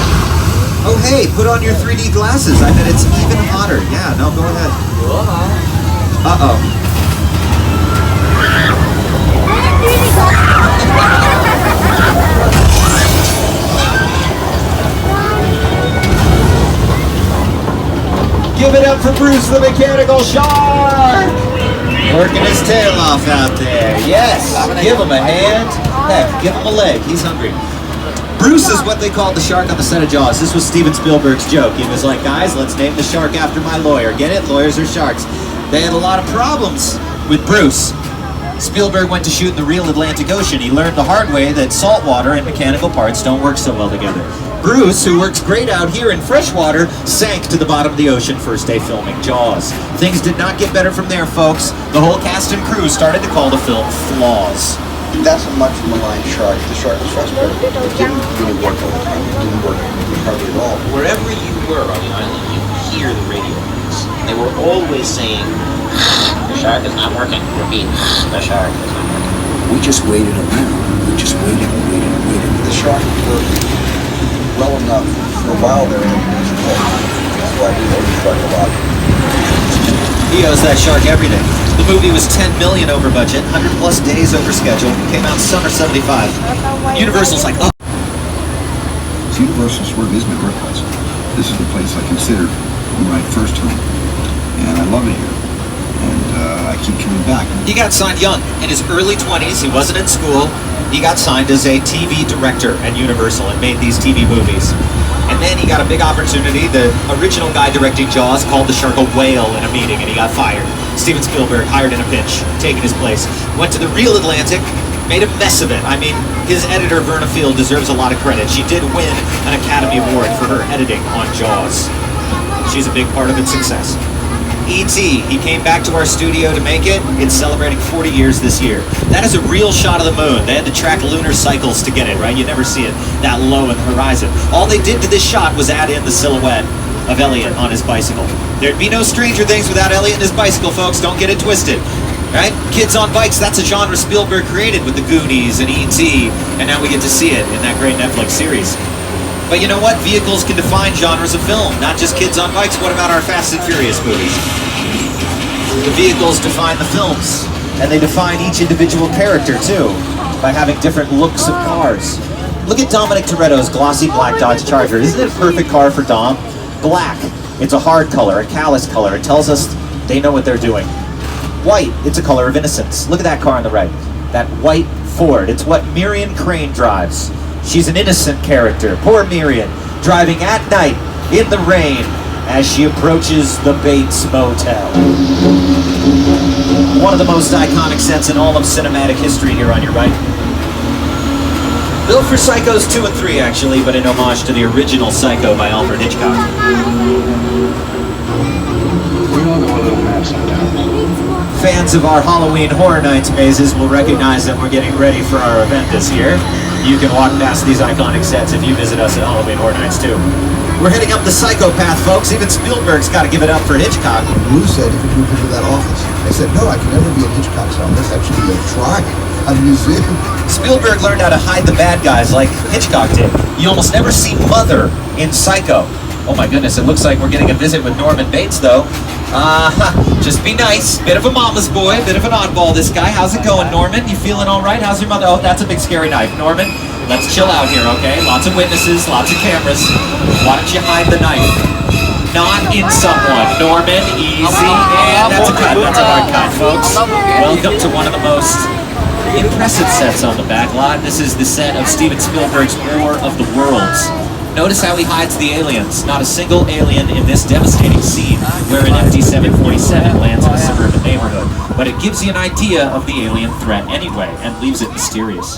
Oh, hey, put on your 3D glasses. I bet it's even hotter. Yeah, no, go ahead. Uh-oh. Give it up for Bruce the Mechanical Shark! Working his tail off out there. Yes! Give him a hand. Heck, give him a leg. He's hungry. Bruce is what they called the shark on the set of Jaws. This was Steven Spielberg's joke. He was like, guys, let's name the shark after my lawyer. Get it? Lawyers are sharks. They had a lot of problems with Bruce. Spielberg went to shoot in the real Atlantic Ocean. He learned the hard way that salt water and mechanical parts don't work so well together. Bruce, who works great out here in freshwater, sank to the bottom of the ocean first day filming Jaws. Things did not get better from there, folks. The whole cast and crew started to call the film Flaws. That's a much maligned shark. The shark was frustrated. It didn't really work all the time. It didn't work hardly at all. Wherever you were on the island, you could hear the radio waves. They were always saying, the shark is not working. Repeat, the shark is not working. We just waited around. We just waited and waited and waited. The shark worked well enough for a while there. That's why we owe the shark a lot. He owes that shark everything. The movie was 10 million over budget, 100 plus days over schedule, came out summer 75. Universal's like, oh. Universal sort of is my birthplace. This is the place I considered my first home, and I love it here. And I keep coming back. He got signed young, in his early 20s. He wasn't in school. He got signed as a TV director at Universal and made these TV movies. And then he got a big opportunity. The original guy directing Jaws called the shark a whale in a meeting, and he got fired. Steven Spielberg hired in a pinch, taking his place. Went to the real Atlantic, made a mess of it. I mean, his editor, Verna Field, deserves a lot of credit. She did win an Academy Award for her editing on Jaws. She's a big part of its success. E.T., he came back to our studio to make it. It's celebrating 40 years this year. That is a real shot of the moon. They had to track lunar cycles to get it, right? You never see it that low in the horizon. All they did to this shot was add in the silhouette of Elliot on his bicycle. There'd be no Stranger Things without Elliot and his bicycle, folks. Don't get it twisted. Right? Kids on bikes, that's a genre Spielberg created with the Goonies and E.T., and now we get to see it in that great Netflix series. But you know what? Vehicles can define genres of film, not just kids on bikes. What about our Fast and Furious movies? The vehicles define the films, and they define each individual character too, by having different looks of cars. Look at Dominic Toretto's glossy black Dodge Charger. Isn't it a perfect car for Dom? Black. It's a hard color, a callous color. It tells us they know what they're doing. White, it's a color of innocence. Look at that car on the right. That white Ford. It's what Miriam Crane drives. She's an innocent character. Poor Miriam, driving at night in the rain as she approaches the Bates Motel. One of the most iconic sets in all of cinematic history here on your right. Built for Psychos 2 and 3, actually, but in homage to the original Psycho by Alfred Hitchcock. Fans of our Halloween Horror Nights mazes will recognize that we're getting ready for our event this year. You can walk past these iconic sets if you visit us at Halloween Horror Nights too. We're heading up the psychopath, folks. Even Spielberg's got to give it up for Hitchcock. Lou said if you move into that office. I said, no, I can never be in Hitchcock's office. I should be a trying, a museum. Spielberg learned how to hide the bad guys like Hitchcock did. You almost never see Mother in Psycho. Oh my goodness, it looks like we're getting a visit with Norman Bates though. Just be nice. Bit of a mama's boy, bit of an oddball this guy. How's it going, Norman? You feeling all right? How's your mother? Oh, that's a big scary knife. Norman, let's chill out here, okay? Lots of witnesses, lots of cameras. Why don't you hide the knife? Not in someone. Norman, easy. And that's a cut. That's a hard cut, folks. Welcome to one of the most impressive sets on the back lot. This is the set of Steven Spielberg's War of the Worlds. Notice how he hides the aliens. Not a single alien in this devastating scene where an empty 747 lands in a suburban neighborhood. But it gives you an idea of the alien threat anyway and leaves it mysterious.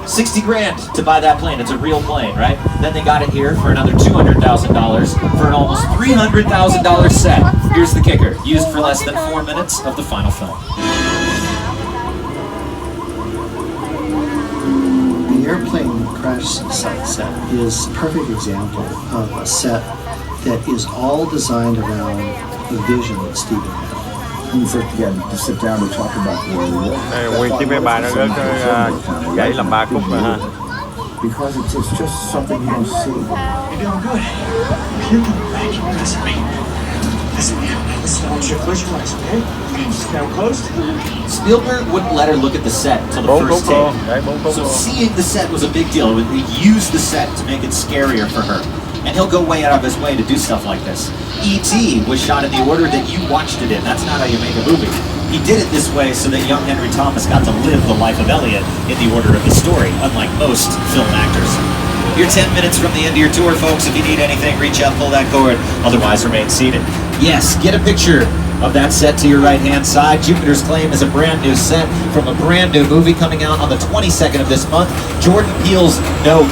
60 grand to buy that plane. It's a real plane, right? Then they got it here for another $200,000 for an almost $300,000 set. Here's the kicker. Used for less than 4 minutes of the final film. The airplane crash site set is a perfect example of a set that is all designed around the vision that Steven had. We first began to sit down and talk about where we were. Nguyên chiếc máy bay nó gãy làm 3 khúc rồi ha. Because it's just something you don't see. You're doing good. You're coming back. You're messing me. Listen, I want you to close your eyes, okay? Just now closed. Spielberg wouldn't let her look at the set until the first take. So seeing the set was a big deal. He used the set to make it scarier for her. And he'll go way out of his way to do stuff like this. E.T. was shot in the order that you watched it in. That's not how you make a movie. He did it this way so that young Henry Thomas got to live the life of Elliot in the order of the story, unlike most film actors. You're 10 minutes from the end of your tour, folks. If you need anything, reach out, pull that cord. Otherwise, remain seated. Yes, get a picture of that set to your right-hand side. Jupiter's Claim is a brand new set from a brand new movie coming out on the 22nd of this month. Jordan Peele's Nope.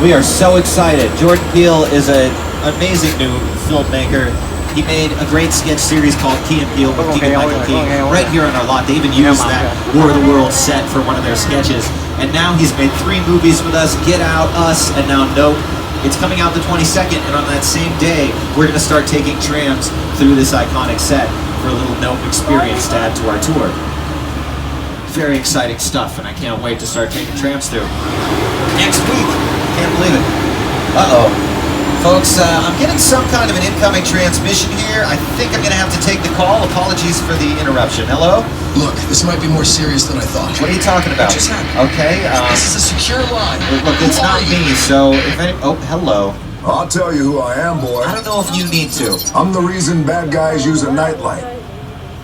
We are so excited. Jordan Peele is an amazing new filmmaker. He made a great sketch series called Key and Peele with Keegan-Michael Key right here on our lot. They even used that War of the Worlds set for one of their sketches. And now he's made 3 movies with us, Get Out, Us, and now Nope. It's coming out the 22nd, and on that same day, we're going to start taking trams through this iconic set for a little Nope experience to add to our tour. Very exciting stuff, and I can't wait to start taking trams through. Next week. Can't believe it. Uh-oh. Folks, I'm getting some kind of an incoming transmission here. I think I'm going to have to take the call. Apologies for the interruption. Hello? Look, this might be more serious than I thought. What are you talking about? What just happened? Okay, this is a secure line. Look, it's not me, so if any... Oh, hello. I'll tell you who I am, boy. I don't know if you need to. I'm the reason bad guys use a nightlight.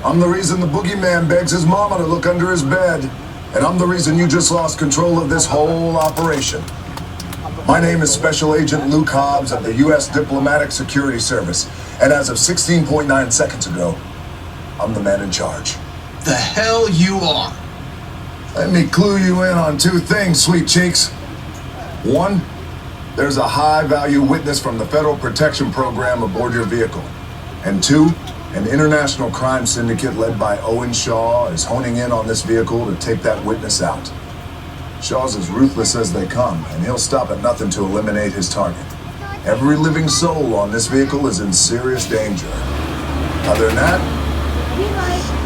I'm the reason the boogeyman begs his mama to look under his bed. And I'm the reason you just lost control of this whole operation. My name is Special Agent Luke Hobbs of the U.S. Diplomatic Security Service. And as of 16.9 seconds ago, I'm the man in charge. The hell you are. Let me clue you in on two things, sweet cheeks. One, there's a high-value witness from the Federal Protection Program aboard your vehicle. And two, an international crime syndicate led by Owen Shaw is honing in on this vehicle to take that witness out. Shaw's as ruthless as they come, and he'll stop at nothing to eliminate his target. Every living soul on this vehicle is in serious danger. Other than that,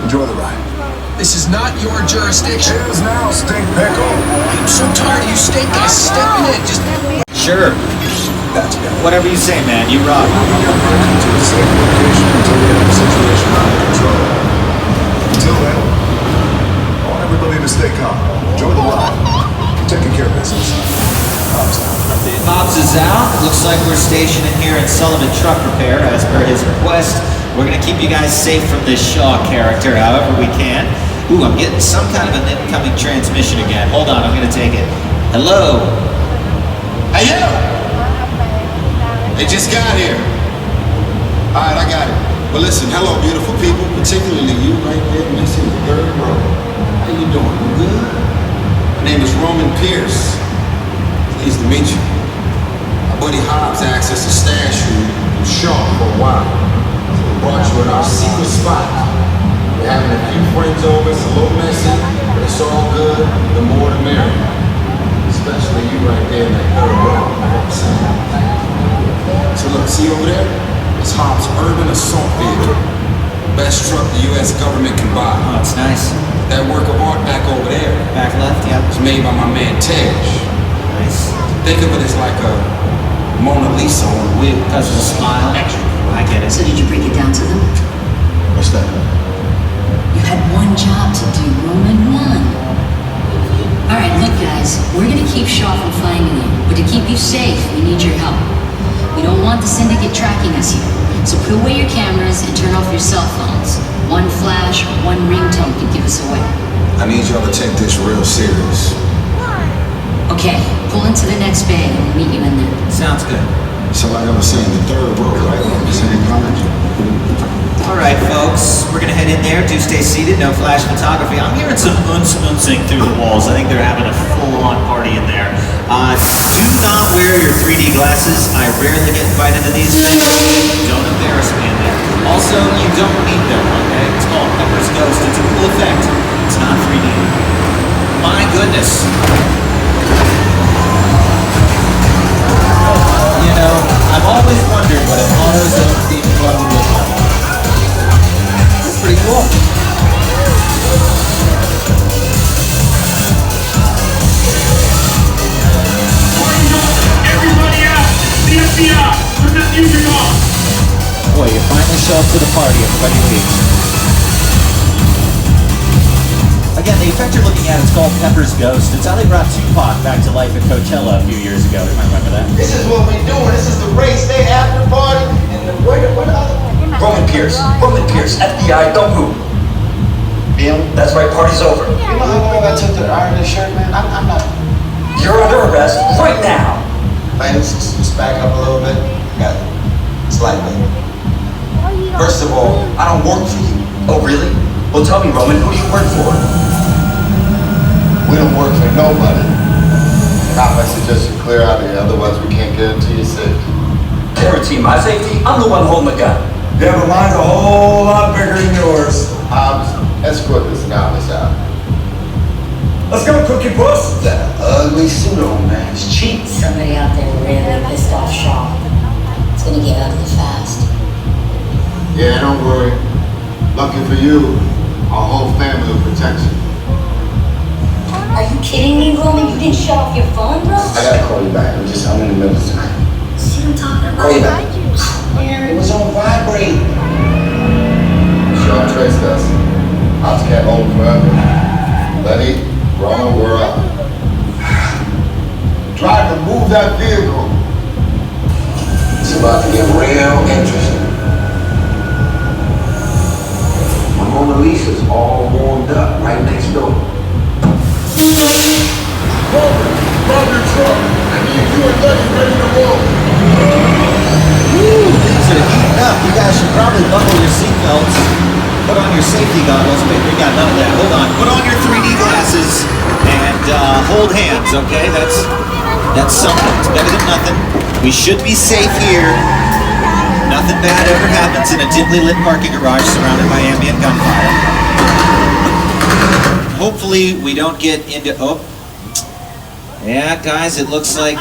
enjoy the ride. This is not your jurisdiction. It is now, stink pickle. I'm so tired of you stink guys stepping in. Just... Sure. That's good. Whatever you say, man. You rock. To a safe location until we have the situation under control. Until then, I want everybody to stay calm. Enjoy the ride. Taking care of business. Hobbs is out. Looks like we're stationing here in Sullivan Truck Repair as per his request. We're going to keep you guys safe from this Shaw character however we can. Ooh, I'm getting some kind of an incoming transmission again. Hold on, I'm going to take it. Hello? Hey, yo! They just got here. All right, I got it. But listen, hello, beautiful people, particularly you right there next to the third row. How you doing? You good? My name is Roman Pierce. Pleased to meet you. My buddy Hobbs asked us to stash you in Shaw for a while. So we brought you in our secret spot. We're having a few friends over. It's a little messy, but it's all good. The more the merrier. Especially you right there in that third row. So look, see over there? It's Hobbs' urban assault vehicle. Best truck the U.S. government can buy. Oh, it's nice. That work of art back over there. Back left, yeah. It's made by my man Tej. Nice. Think of it as like a Mona Lisa on a wheel. Because of the smile. I get it. So did you break it down to them? What's that? You had one job to do, Roman, one. All right, look, guys, we're gonna keep Shaw from finding you, but to keep you safe, we need your help. We don't want the syndicate tracking us here, so put away your cameras and turn off your cell phones. One flash or one ringtone could give us away. I need y'all to take this real serious. Okay, pull into the next bay and we'll meet you in there. Sounds good. So like I was saying, the third row, right? Same college. All right, folks, we're gonna head in there. Do stay seated, no flash photography. I'm hearing some unsing through the walls. I think they're having a full-on party in there. Do not wear your 3D glasses. I rarely get invited to these things. Don't embarrass me in there. Also, you don't need them, okay? It's called Pepper's Ghost. It's a cool effect. It's not 3D. My goodness. You know, I've always wondered what an AutoZone theme club would look like. It's pretty cool. Everybody out! The FBI! Put the music on! Boy, you finally show up to the party, everybody leaves. Again, the effect you're looking at is called Pepper's Ghost. It's how they brought Tupac back to life at Coachella a few years ago. You might remember that. This is what we're doing. This is the race day after party. And where the other? Roman Pierce, FBI, don't move. Neil, that's right, party's over. You know how long I took to iron this shirt, man? I'm not. You're under arrest right now. Hey, let's back up a little bit. Got it. Slightly. First of all, I don't work for you. Oh, really? Well, tell me, Roman, who do you work for? We don't work for nobody. Now, I suggest you clear out of here, otherwise we can't guarantee your safety. Guarantee my safety? I'm the one holding the gun. Yeah, but mine's a whole lot bigger than yours. Escort this novice out. Let's go, Cookie Puss. That ugly suit on, man. It's cheap. Somebody out there really pissed off Shaw. It's gonna get ugly fast. Yeah, don't worry. Lucky for you, our whole family will protect you. Are you kidding me, Roman? You didn't shut off your phone, bro? I gotta call you back. I'm in the middle of something. Wait a minute. It was on vibrate. Sean traced us. Ops can't hold forever. Lenny, Ronald, we're up. Driver, move that vehicle. It's about to get real interesting. My Mona Lisa's all warmed up right next door. Robert, grab your truck. I need you and Lenny ready to roll. Things are heating up. You guys should probably buckle your seatbelts. Put on your safety goggles. Maybe we got none of that. Hold on. Put on your 3D glasses and hold hands, okay? That's something. It's better than nothing. We should be safe here. Nothing bad ever happens in a dimly lit parking garage surrounded by ambient gunfire. Hopefully we don't get into... Oh. Yeah, guys, it looks like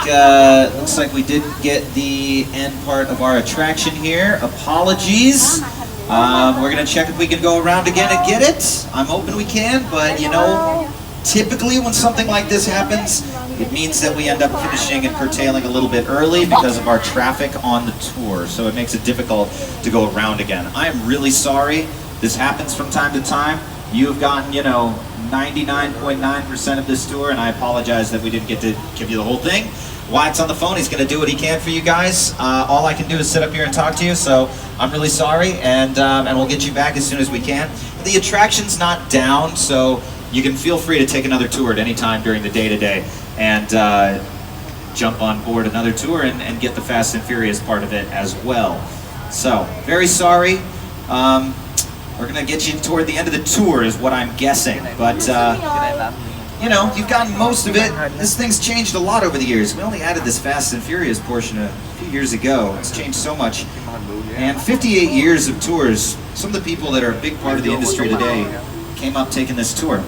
we didn't get the end part of our attraction here. Apologies. We're gonna check if we can go around again and get it. I'm hoping we can, but you know, typically when something like this happens, it means that we end up finishing and curtailing a little bit early because of our traffic on the tour. So it makes it difficult to go around again. I am really sorry. This happens from time to time. You have gotten, you know, 99.9% of this tour, and I apologize that we didn't get to give you the whole thing. Wyatt's on the phone. He's going to do what he can for you guys. All I can do is sit up here and talk to you, so I'm really sorry, and we'll get you back as soon as we can. The attraction's not down, so you can feel free to take another tour at any time during the day today and jump on board another tour and get the Fast and Furious part of it as well. So, very sorry. We're going to get you toward the end of the tour is what I'm guessing, but you know, you've gotten most of it. This thing's changed a lot over the years. We only added this Fast and Furious portion a few years ago. It's changed so much. And 58 years of tours, some of the people that are a big part of the industry today came up taking this tour.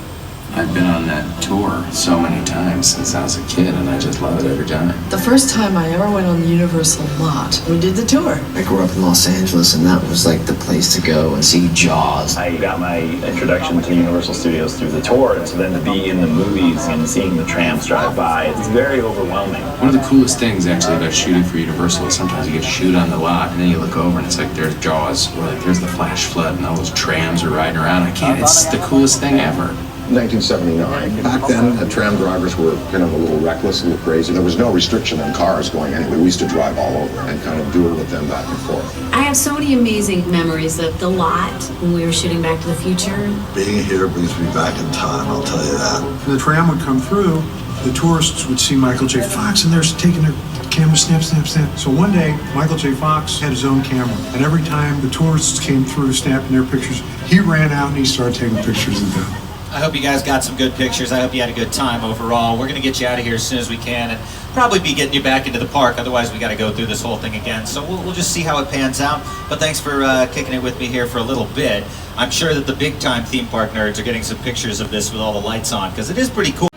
I've been on that tour so many times since I was a kid, and I just love it every time. The first time I ever went on the Universal lot, we did the tour. I grew up in Los Angeles, and that was like the place to go and see Jaws. I got my introduction to Universal Studios through the tour, and so then to be in the movies and seeing the trams drive by, it's very overwhelming. One of the coolest things actually about shooting for Universal is sometimes you get to shoot on the lot, and then you look over and it's like there's Jaws, or like there's the flash flood, and all those trams are riding around. It's the coolest thing ever. 1979. Back then, the tram drivers were kind of a little reckless, a little crazy. There was no restriction on cars going anywhere. We used to drive all over and kind of duel with them back and forth. I have so many amazing memories of the lot when we were shooting Back to the Future. Being here brings me back in time, I'll tell you that. The tram would come through, the tourists would see Michael J. Fox, and they're taking their camera, snap, snap, snap. So one day, Michael J. Fox had his own camera, and every time the tourists came through snapping their pictures, he ran out and he started taking pictures of them. I hope you guys got some good pictures. I hope you had a good time overall. We're going to get you out of here as soon as we can and probably be getting you back into the park. Otherwise, we got to go through this whole thing again. So we'll just see how it pans out. But thanks for kicking it with me here for a little bit. I'm sure that the big-time theme park nerds are getting some pictures of this with all the lights on because it is pretty cool.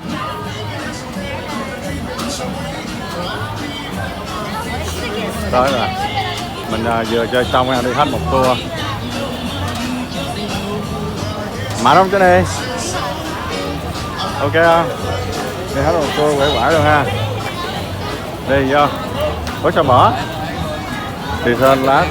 Tới rồi. Mình vừa chơi xong đi hết một tour. Mở không cho đi. Ok không? Đi hết một tour quẩy quải luôn ha. Đi vô. Ủa sao bỏ? Thì lên lát.